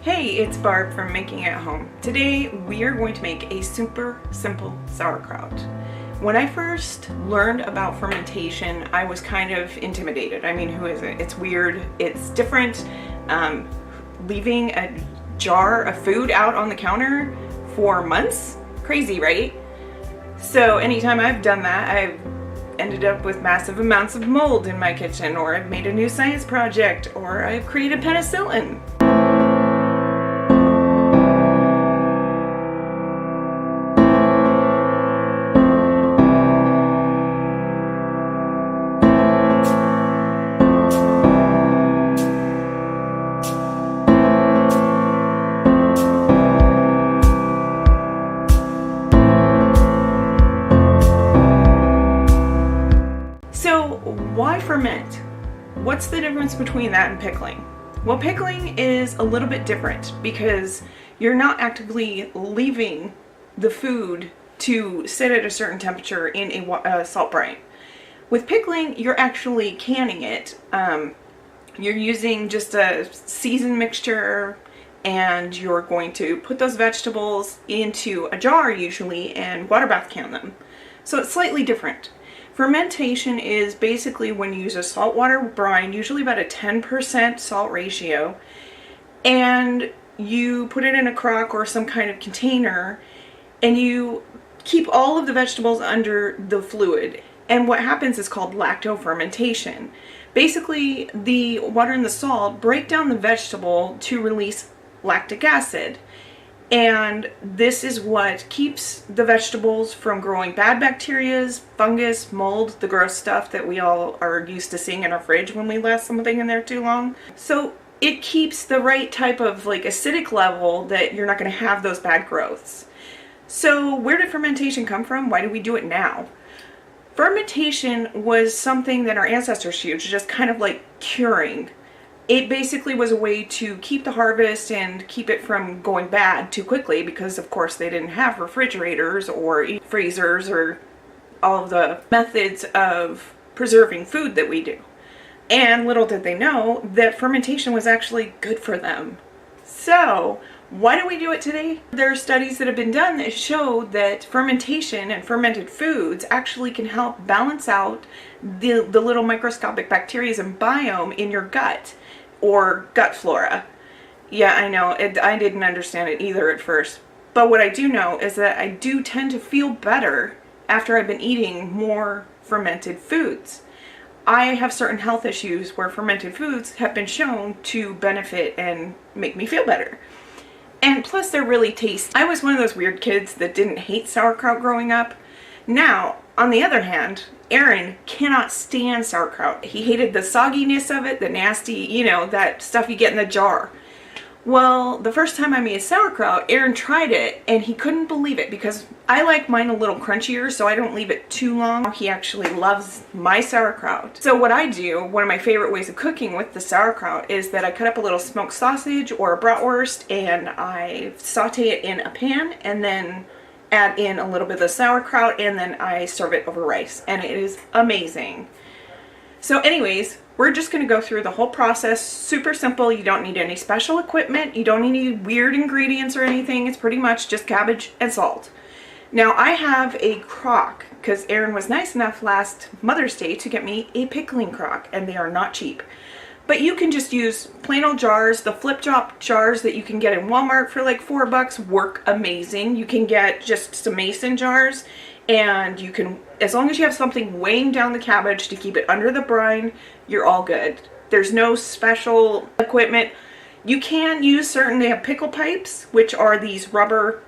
Hey, it's Barb from Making It Home. Today we are going to make a super simple sauerkraut. When I first learned about fermentation, I was kind of intimidated. I mean, who is it? It's weird, it's different. Leaving a jar of food out on the counter for months? Crazy, right? So anytime I've done that, I've ended up with massive amounts of mold in my kitchen, or I've made a new science project, or I've created penicillin. Why ferment? What's the difference between that and pickling? Well, pickling is a little bit different because you're not actively leaving the food to sit at a certain temperature in a salt brine. With pickling, you're actually canning it. You're using just a seasoned mixture, and you're going to put those vegetables into a jar usually and water bath can them. So it's slightly different. Fermentation is basically when you use a saltwater brine, usually about a 10% salt ratio, and you put it in a crock or some kind of container, and you keep all of the vegetables under the fluid. And what happens is called lactofermentation. Basically, the water and the salt break down the vegetable to release lactic acid. And this is what keeps the vegetables from growing bad bacteria, fungus, mold, the gross stuff that we all are used to seeing in our fridge when we left something in there too long. So it keeps the right type of acidic level that you're not going to have those bad growths. So where did fermentation come from? Why do we do it now? Fermentation was something that our ancestors used, just kind of like curing. It basically was a way to keep the harvest and keep it from going bad too quickly because, of course, they didn't have refrigerators or freezers or all of the methods of preserving food that we do. And little did they know that fermentation was actually good for them. So, why do we do it today? There are studies that have been done that show that fermentation and fermented foods actually can help balance out the little microscopic bacteria and biome in your gut or gut flora. Yeah, I know, I didn't understand it either at first. But what I do know is that I do tend to feel better after I've been eating more fermented foods. I have certain health issues where fermented foods have been shown to benefit and make me feel better. And plus they're really tasty. I was one of those weird kids that didn't hate sauerkraut growing up. Now, on the other hand, Aaron cannot stand sauerkraut. He hated the sogginess of it, the nasty, that stuff you get in the jar. Well, the first time I made sauerkraut, Aaron tried it and he couldn't believe it because I like mine a little crunchier, so I don't leave it too long. He actually loves my sauerkraut. So what I do, one of my favorite ways of cooking with the sauerkraut, is that I cut up a little smoked sausage or a bratwurst and I saute it in a pan and then add in a little bit of sauerkraut, and then I serve it over rice, and it is amazing. So anyways, we're just going to go through the whole process. Super simple. You don't need any special equipment. You don't need any weird ingredients or anything. It's pretty much just cabbage and salt. Now I have a crock because Aaron was nice enough last Mother's Day to get me a pickling crock, and they are not cheap. But you can just use plain old jars. The flip-top jars that you can get in Walmart for like $4 work amazing. You can get just some mason jars, and you can, as long as you have something weighing down the cabbage to keep it under the brine, you're all good. There's no special equipment. You can use they have pickle pipes, which are these rubber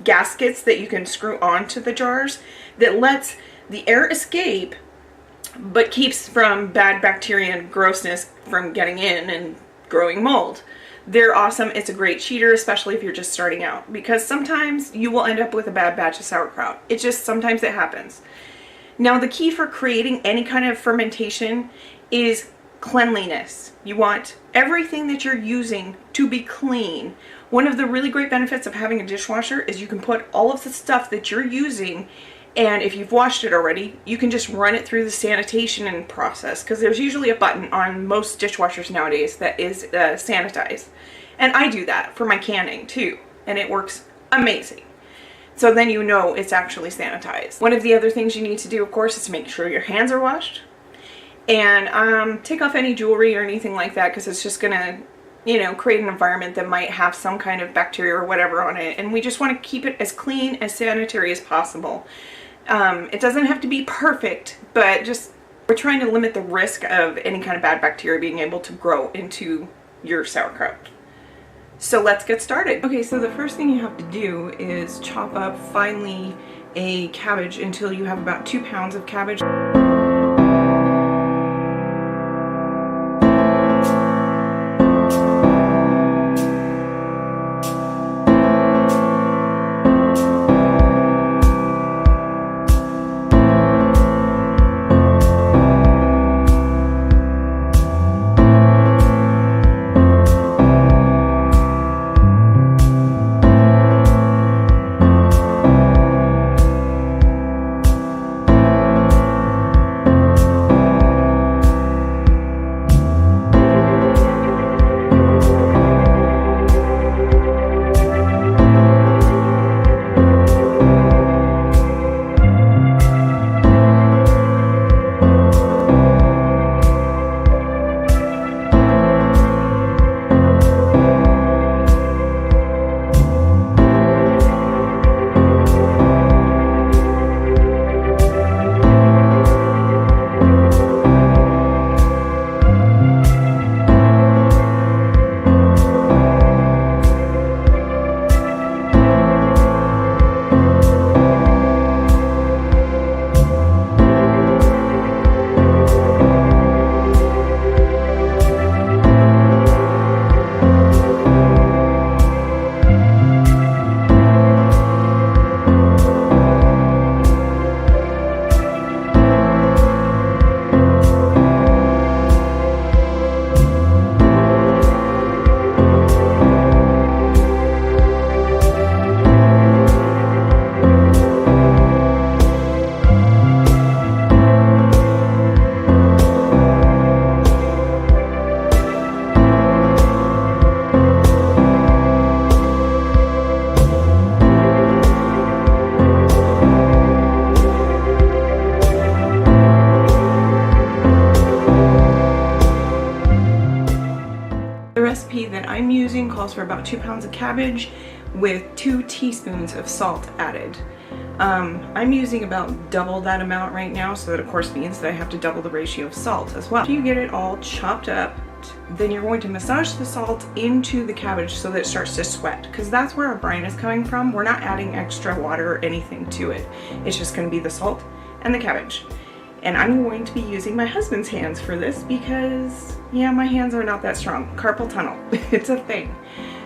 gaskets that you can screw onto the jars that lets the air escape but keeps from bad bacteria and grossness from getting in and growing mold. They're awesome. It's a great cheater, especially if you're just starting out, because sometimes you will end up with a bad batch of sauerkraut. Sometimes it happens. Now, the key for creating any kind of fermentation is cleanliness. You want everything that you're using to be clean. One of the really great benefits of having a dishwasher is you can put all of the stuff that you're using, and if you've washed it already, you can just run it through the sanitation and process, because there's usually a button on most dishwashers nowadays that is sanitize. And I do that for my canning too, and it works amazing. So then you know it's actually sanitized. One of the other things you need to do, of course, is to make sure your hands are washed. And take off any jewelry or anything like that, because it's just gonna, you know, create an environment that might have some kind of bacteria or whatever on it. And we just want to keep it as clean, as sanitary as possible. It doesn't have to be perfect, but just we're trying to limit the risk of any kind of bad bacteria being able to grow into your sauerkraut. So let's get started. Okay, so the first thing you have to do is chop up finely a cabbage until you have about 2 pounds of cabbage. That I'm using calls for about 2 pounds of cabbage with 2 teaspoons of salt added. I'm using about double that amount right now, so that of course means that I have to double the ratio of salt as well. After you get it all chopped up, then you're going to massage the salt into the cabbage so that it starts to sweat, because that's where our brine is coming from. We're not adding extra water or anything to it. It's just going to be the salt and the cabbage. And I'm going to be using my husband's hands for this because, yeah, my hands are not that strong. Carpal tunnel, it's a thing.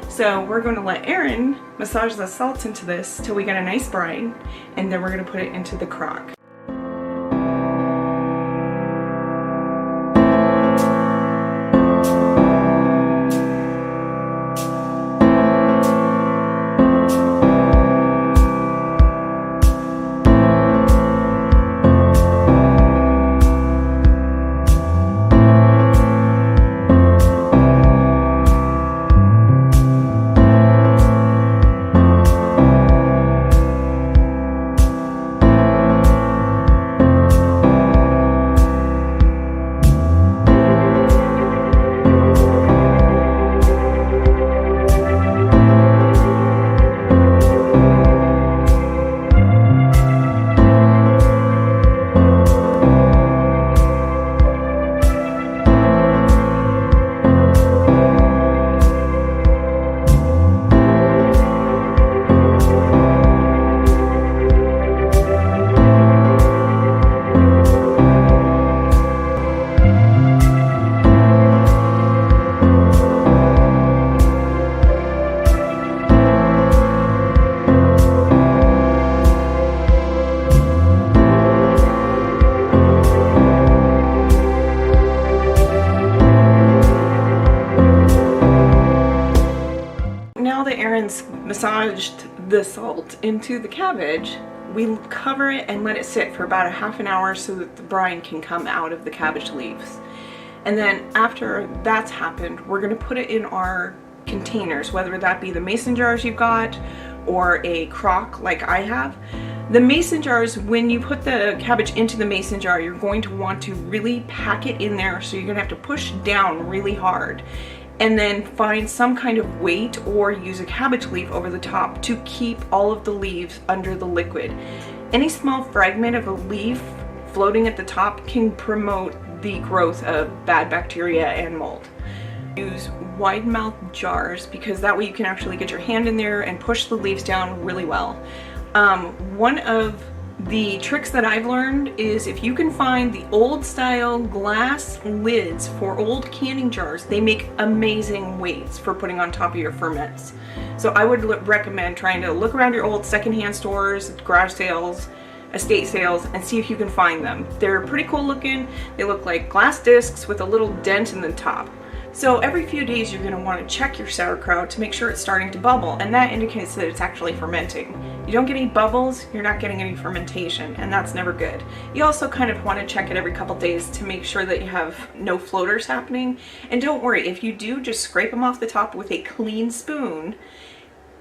So we're going to let Aaron massage the salt into this till we get a nice brine, and then we're going to put it into the crock. Massaged the salt into the cabbage, we cover it and let it sit for about a half an hour so that the brine can come out of the cabbage leaves. And then after that's happened, we're going to put it in our containers, whether that be the mason jars you've got or a crock like I have. The mason jars, when you put the cabbage into the mason jar, you're going to want to really pack it in there, so you're gonna have to push down really hard and then find some kind of weight or use a cabbage leaf over the top to keep all of the leaves under the liquid. Any small fragment of a leaf floating at the top can promote the growth of bad bacteria and mold. Use wide mouth jars because that way you can actually get your hand in there and push the leaves down really well. One of the tricks that I've learned is if you can find the old style glass lids for old canning jars, they make amazing weights for putting on top of your ferments. So I would recommend trying to look around your old secondhand stores, garage sales, estate sales, and see if you can find them. They're pretty cool looking. They look like glass discs with a little dent in the top. So every few days you're going to want to check your sauerkraut to make sure it's starting to bubble, and that indicates that it's actually fermenting. You don't get any bubbles, you're not getting any fermentation, and that's never good. You also kind of want to check it every couple days to make sure that you have no floaters happening. And don't worry, if you do, just scrape them off the top with a clean spoon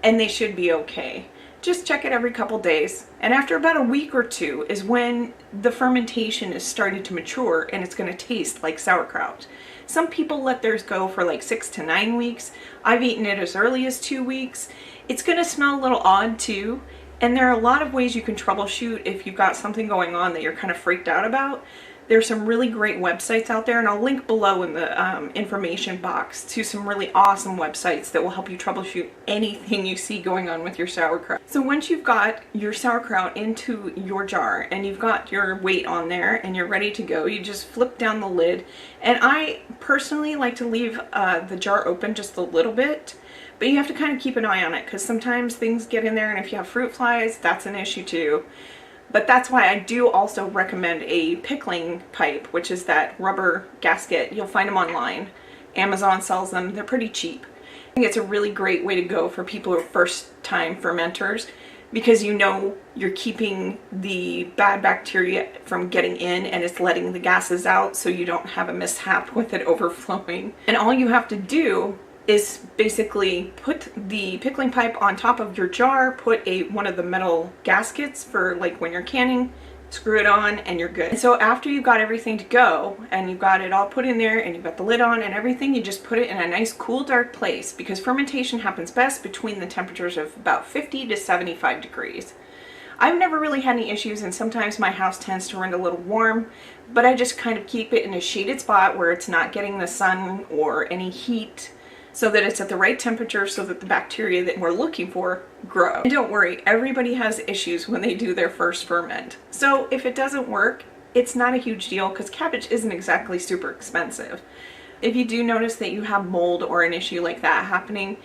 and they should be okay. Just check it every couple days, and after about a week or two is when the fermentation is starting to mature and it's going to taste like sauerkraut. Some people let theirs go for like 6 to 9 weeks. I've eaten it as early as 2 weeks. It's going to smell a little odd too, and there are a lot of ways you can troubleshoot if you've got something going on that you're kind of freaked out about. There's some really great websites out there, and I'll link below in the information box to some really awesome websites that will help you troubleshoot anything you see going on with your sauerkraut. So once you've got your sauerkraut into your jar and you've got your weight on there and you're ready to go, you just flip down the lid. And I personally like to leave the jar open just a little bit, but you have to kind of keep an eye on it because sometimes things get in there, and if you have fruit flies, that's an issue too. But that's why I do also recommend a pickling pipe, which is that rubber gasket. You'll find them online. Amazon sells them. They're pretty cheap. I think it's a really great way to go for people who are first-time fermenters, because you know you're keeping the bad bacteria from getting in and it's letting the gases out, so you don't have a mishap with it overflowing. And all you have to do is basically put the pickling pipe on top of your jar, put one of the metal gaskets for like when you're canning, screw it on, and you're good. And so after you've got everything to go and you've got it all put in there and you've got the lid on and everything, you just put it in a nice cool dark place, because fermentation happens best between the temperatures of about 50 to 75 degrees. I've never really had any issues, and sometimes my house tends to run a little warm, but I just kind of keep it in a shaded spot where it's not getting the sun or any heat, so that it's at the right temperature so that the bacteria that we're looking for grow. And don't worry, everybody has issues when they do their first ferment. So if it doesn't work, it's not a huge deal, because cabbage isn't exactly super expensive. If you do notice that you have mold or an issue like that happening,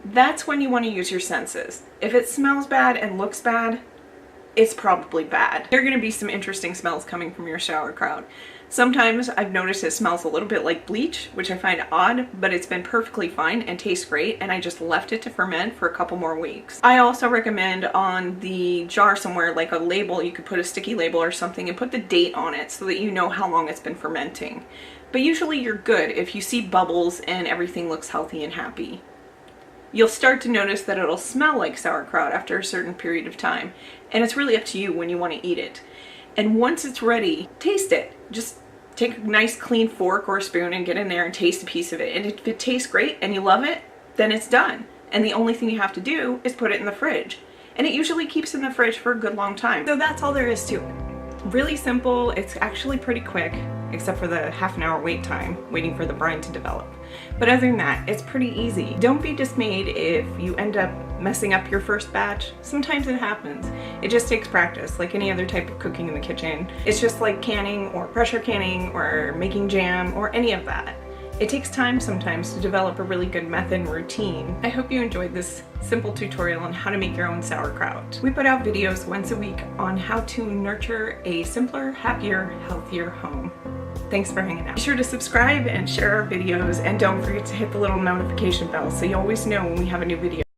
that's when you want to use your senses. If it smells bad and looks bad, it's probably bad. There are going to be some interesting smells coming from your sauerkraut. Sometimes I've noticed it smells a little bit like bleach, which I find odd, but it's been perfectly fine and tastes great, and I just left it to ferment for a couple more weeks. I also recommend on the jar somewhere, like a label, you could put a sticky label or something and put the date on it so that you know how long it's been fermenting. But usually you're good if you see bubbles and everything looks healthy and happy. You'll start to notice that it'll smell like sauerkraut after a certain period of time, and it's really up to you when you want to eat it. And once it's ready, taste it. Just take a nice clean fork or a spoon and get in there and taste a piece of it. And if it tastes great and you love it, then it's done. And the only thing you have to do is put it in the fridge. And it usually keeps in the fridge for a good long time. So that's all there is to it. Really simple. It's actually pretty quick, except for the half-an-hour wait time waiting for the brine to develop. But other than that, it's pretty easy. Don't be dismayed if you end up messing up your first batch. Sometimes it happens. It just takes practice, like any other type of cooking in the kitchen. It's just like canning or pressure canning or making jam or any of that. It takes time sometimes to develop a really good method and routine. I hope you enjoyed this simple tutorial on how to make your own sauerkraut. We put out videos once a week on how to nurture a simpler, happier, healthier home. Thanks for hanging out. Be sure to subscribe and share our videos, and don't forget to hit the little notification bell so you always know when we have a new video.